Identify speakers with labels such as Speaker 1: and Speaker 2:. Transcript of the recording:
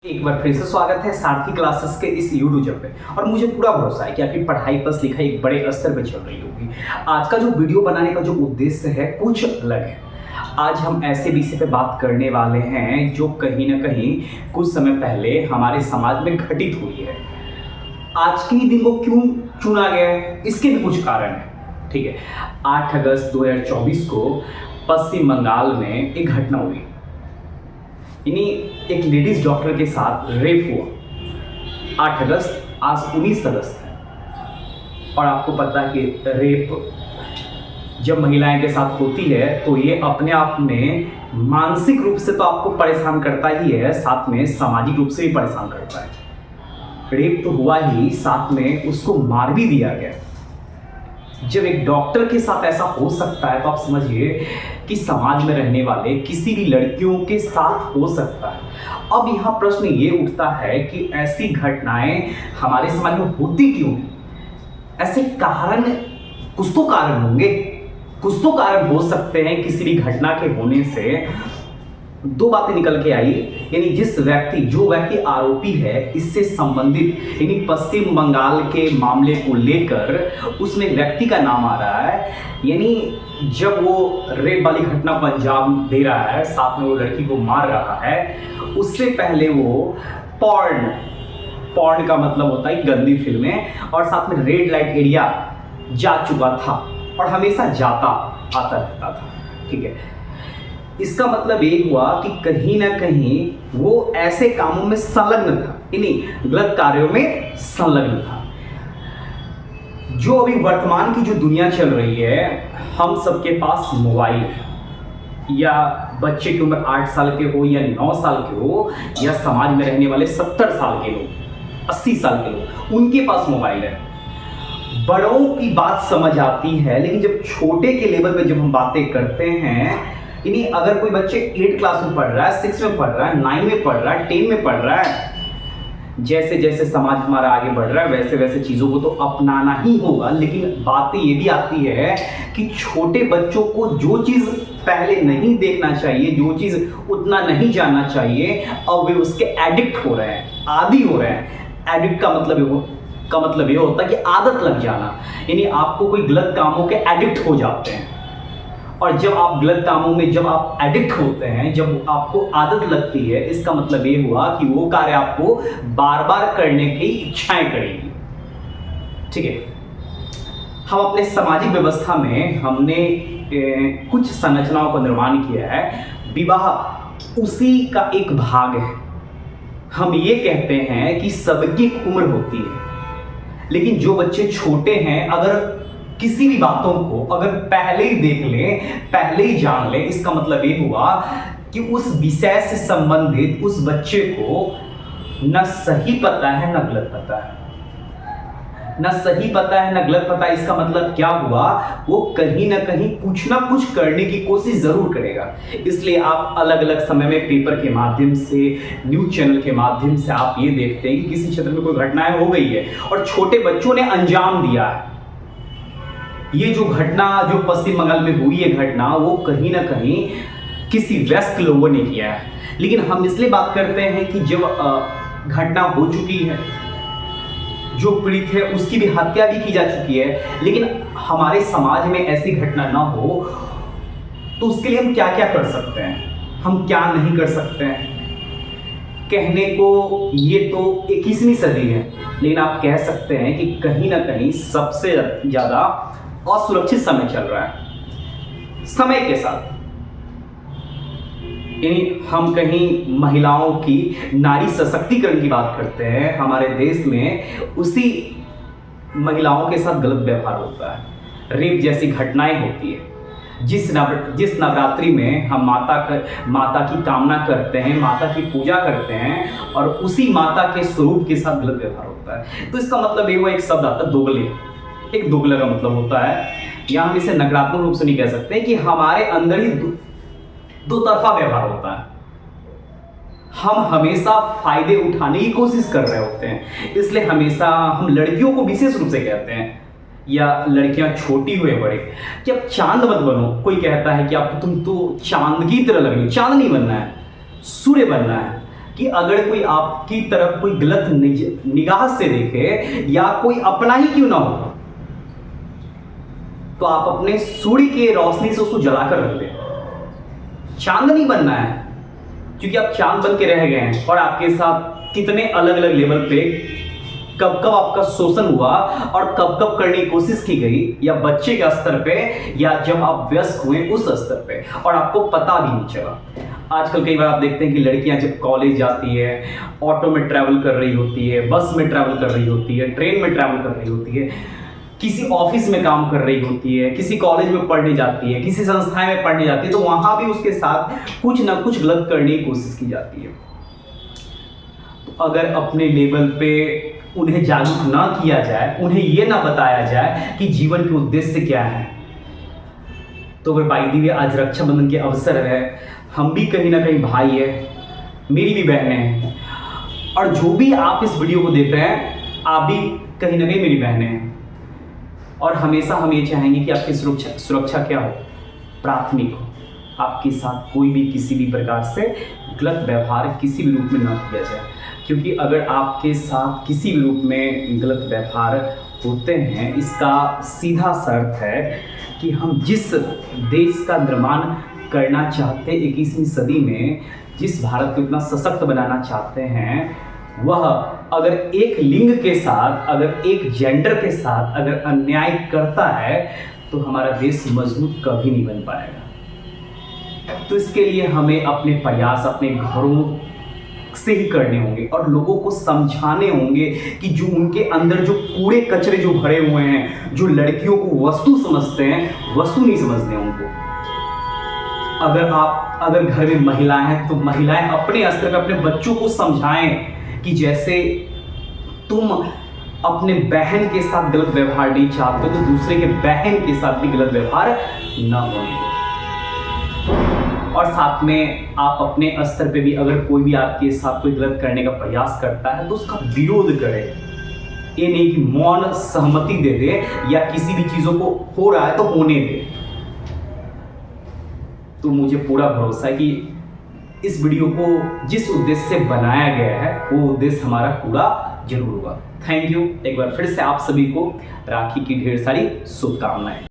Speaker 1: एक बार फिर से स्वागत है सारथी क्लासेस के इस यूट्यूब चैनल पे। और मुझे पूरा भरोसा है कि आपकी पढ़ाई प्लस लिखाई एक बड़े स्तर पे चल रही होगी। आज का जो वीडियो बनाने का जो उद्देश्य है कुछ अलग है। आज हम ऐसे विषय पे बात करने वाले हैं जो कहीं ना कहीं कुछ समय पहले हमारे समाज में घटित हुई है। आज के ही दिन को क्यों चुना गया है, इसके भी कुछ कारण है। ठीक है, 8 अगस्त 2024 को पश्चिम बंगाल में एक घटना हुई। एक लेडीज डॉक्टर के साथ रेप हुआ 8 अगस्त, आज 19 अगस्त है। और आपको पता है कि रेप जब महिलाएं के साथ होती है तो ये अपने आप में मानसिक रूप से तो आपको परेशान करता ही है, साथ में सामाजिक रूप से भी परेशान करता है। रेप तो हुआ ही, साथ में उसको मार भी दिया गया। जब एक डॉक्टर के साथ ऐसा हो सकता है तो आप समझिए कि समाज में रहने वाले किसी भी लड़कियों के साथ हो सकता है। अब यहाँ प्रश्न ये उठता है कि ऐसी घटनाएं हमारे समाज में होती क्यों हैं? ऐसे कारण, कुछ तो कारण होंगे, कुछ तो कारण हो सकते हैं। किसी भी घटना के होने से दो बातें निकल के आई, यानी जो व्यक्ति आरोपी है इससे संबंधित, यानी पश्चिम बंगाल के मामले को लेकर उसमें व्यक्ति का नाम आ रहा है। यानी जब वो रेप वाली घटना को अंजाम दे रहा है, साथ में वो लड़की को मार रहा है, उससे पहले वो पॉर्न का मतलब होता है गंदी फिल्में, और साथ में रेड लाइट एरिया जा चुका था और हमेशा आता रहता था। ठीक है, इसका मतलब ये हुआ कि कहीं ना कहीं वो ऐसे कामों में संलग्न था, इन्हीं गलत कार्यों में संलग्न था। जो अभी वर्तमान की जो दुनिया चल रही है, हम सबके पास मोबाइल है, या बच्चे की उम्र 8 साल के हो या 9 साल के हो, या समाज में रहने वाले 70 साल के लोग, 80 साल के लोग, उनके पास मोबाइल है। बड़ों की बात समझ आती है, लेकिन जब छोटे के लेवल पे जब हम बातें करते हैं, यानी अगर कोई बच्चे 8 क्लास में पढ़ रहा है, 6 में पढ़ रहा है, 9 में पढ़ रहा है, 10 में पढ़ रहा है, जैसे जैसे समाज हमारा आगे बढ़ रहा है वैसे वैसे चीज़ों को तो अपनाना ही होगा। लेकिन बात ये भी आती है कि छोटे बच्चों को जो चीज़ पहले नहीं देखना चाहिए, जो चीज़ उतना नहीं जानना चाहिए, अब वे उसके एडिक्ट हो रहे हैं, आदी हो रहे हैं। एडिक्ट का मतलब ये होता है कि आदत लग जाना, यानी आपको कोई गलत कामों के एडिक्ट हो जाते हैं। और जब आप गलत कामों में जब आप एडिक्ट होते हैं, जब आपको आदत लगती है, इसका मतलब ये हुआ कि वो कार्य आपको बार बार करने की इच्छाएं करेगी। ठीक है, हम अपने सामाजिक व्यवस्था में हमने कुछ संरचनाओं का निर्माण किया है। विवाह उसी का एक भाग है। हम ये कहते हैं कि सबकी एक उम्र होती है, लेकिन जो बच्चे छोटे हैं, अगर किसी भी बातों को अगर पहले ही देख लें, पहले ही जान लें, इसका मतलब ये हुआ कि उस विषय से संबंधित उस बच्चे को न सही पता है न गलत पता है, न सही पता है न गलत पता है। इसका मतलब क्या हुआ, वो कहीं ना कहीं कुछ ना कुछ करने की कोशिश जरूर करेगा। इसलिए आप अलग अलग समय में पेपर के माध्यम से, न्यूज चैनल के माध्यम से आप ये देखते हैं कि किसी क्षेत्र में कोई घटनाएं हो गई है और छोटे बच्चों ने अंजाम दिया है। ये जो घटना जो पश्चिम बंगाल में हुई है घटना, वो कहीं ना कहीं किसी वयस्क लोगों ने किया है। लेकिन हम इसलिए बात करते हैं कि जब घटना हो चुकी है, जो पीड़ित है उसकी भी हत्या भी की जा चुकी है, लेकिन हमारे समाज में ऐसी घटना ना हो तो उसके लिए हम क्या क्या कर सकते हैं, हम क्या नहीं कर सकते हैं। कहने को ये तो 21वीं सदी है, लेकिन आप कह सकते हैं कि कहीं ना कहीं सबसे ज़्यादा असुरक्षित समय चल रहा है समय के साथ। यानी हम कहीं महिलाओं की नारी सशक्तिकरण की बात करते हैं, हमारे देश में उसी महिलाओं के साथ गलत व्यवहार होता है, रेप जैसी घटनाएं होती है। जिस नवरात्रि में हम माता की कामना करते हैं, माता की पूजा करते हैं, और उसी माता के स्वरूप के साथ गलत व्यवहार होता है। तो इसका मतलब ये हुआ, एक शब्द आता है दोगले। एक दोगला का मतलब होता है, या हम इसे नकारात्मक रूप से नहीं कह सकते, कि हमारे अंदर ही दो तरफा व्यवहार होता है। हम हमेशा फायदे उठाने की कोशिश कर रहे होते हैं। इसलिए हमेशा हम लड़कियों को विशेष रूप से कहते हैं, या लड़कियां छोटी हुए बड़े, कि अब चांद मत बनो। कोई कहता है कि अब तुम तो चांद की तरह लग रही हो। चांद नहीं बनना है, सूर्य बनना है। कि अगर कोई आपकी तरफ कोई गलत निगाह से देखे या कोई अपना ही क्यों ना हो, तो आप अपने सूर्य की रोशनी से उसको जलाकर रख दें। चांद नहीं बनना है, क्योंकि आप चांद बन के रह गए हैं और आपके साथ कितने अलग अलग लेवल पे कब कब आपका शोषण हुआ और कब कब करने की कोशिश की गई, या बच्चे के स्तर पे या जब आप वयस्क हुए उस स्तर पे, और आपको पता भी नहीं चला। आजकल कई बार आप देखते हैं कि लड़कियां जब कॉलेज जाती है, ऑटो में ट्रैवल कर रही होती है, बस में ट्रैवल कर रही होती है, ट्रेन में ट्रैवल कर रही होती है, किसी ऑफिस में काम कर रही होती है, किसी कॉलेज में पढ़ने जाती है, किसी संस्थाएं में पढ़ने जाती है, तो वहां भी उसके साथ कुछ ना कुछ गलत करने की कोशिश की जाती है। तो अगर अपने लेवल पे उन्हें जागरूक ना किया जाए, उन्हें यह ना बताया जाए कि जीवन के उद्देश्य क्या है, तो अगर भाई दी आज रक्षाबंधन के अवसर है, हम भी कहीं ना कहीं भाई है, मेरी भी बहनें हैं, और जो भी आप इस वीडियो को देख रहे हैं आप भी कहीं ना कहीं मेरी बहनें हैं, और हमेशा हम ये चाहेंगे कि आपकी सुरक्षा क्या हो, प्राथमिक हो। आपके साथ कोई भी किसी भी प्रकार से गलत व्यवहार किसी भी रूप में ना किया जाए, क्योंकि अगर आपके साथ किसी भी रूप में गलत व्यवहार होते हैं, इसका सीधा सा अर्थ है कि हम जिस देश का निर्माण करना चाहते हैं 21वीं सदी में, जिस भारत को इतना सशक्त बनाना चाहते हैं, वह अगर एक लिंग के साथ, अगर एक जेंडर के साथ अगर अन्याय करता है, तो हमारा देश मजबूत कभी नहीं बन पाएगा। तो इसके लिए हमें अपने प्रयास अपने घरों से ही करने होंगे और लोगों को समझाने होंगे कि जो उनके अंदर जो कूड़े कचरे जो भरे हुए हैं, जो लड़कियों को वस्तु समझते हैं, वस्तु नहीं समझते उनको। अगर घर में महिलाएं हैं तो महिलाएं अपने स्तर पर अपने बच्चों को समझाएं कि जैसे तुम अपने बहन के साथ गलत व्यवहार नहीं चाहते तो दूसरे के बहन के साथ भी गलत व्यवहार ना होने दो। और साथ में आप अपने स्तर पे भी अगर कोई भी आपके साथ कोई गलत करने का प्रयास करता है तो उसका विरोध करें। ये नहीं कि मौन सहमति दे दे या किसी भी चीजों को हो रहा है तो होने दे। तो मुझे पूरा भरोसा है कि इस वीडियो को जिस उद्देश्य से बनाया गया है वो उद्देश्य हमारा पूरा जरूर होगा। Thank you. एक बार फिर से आप सभी को राखी की ढेर सारी शुभकामनाएं।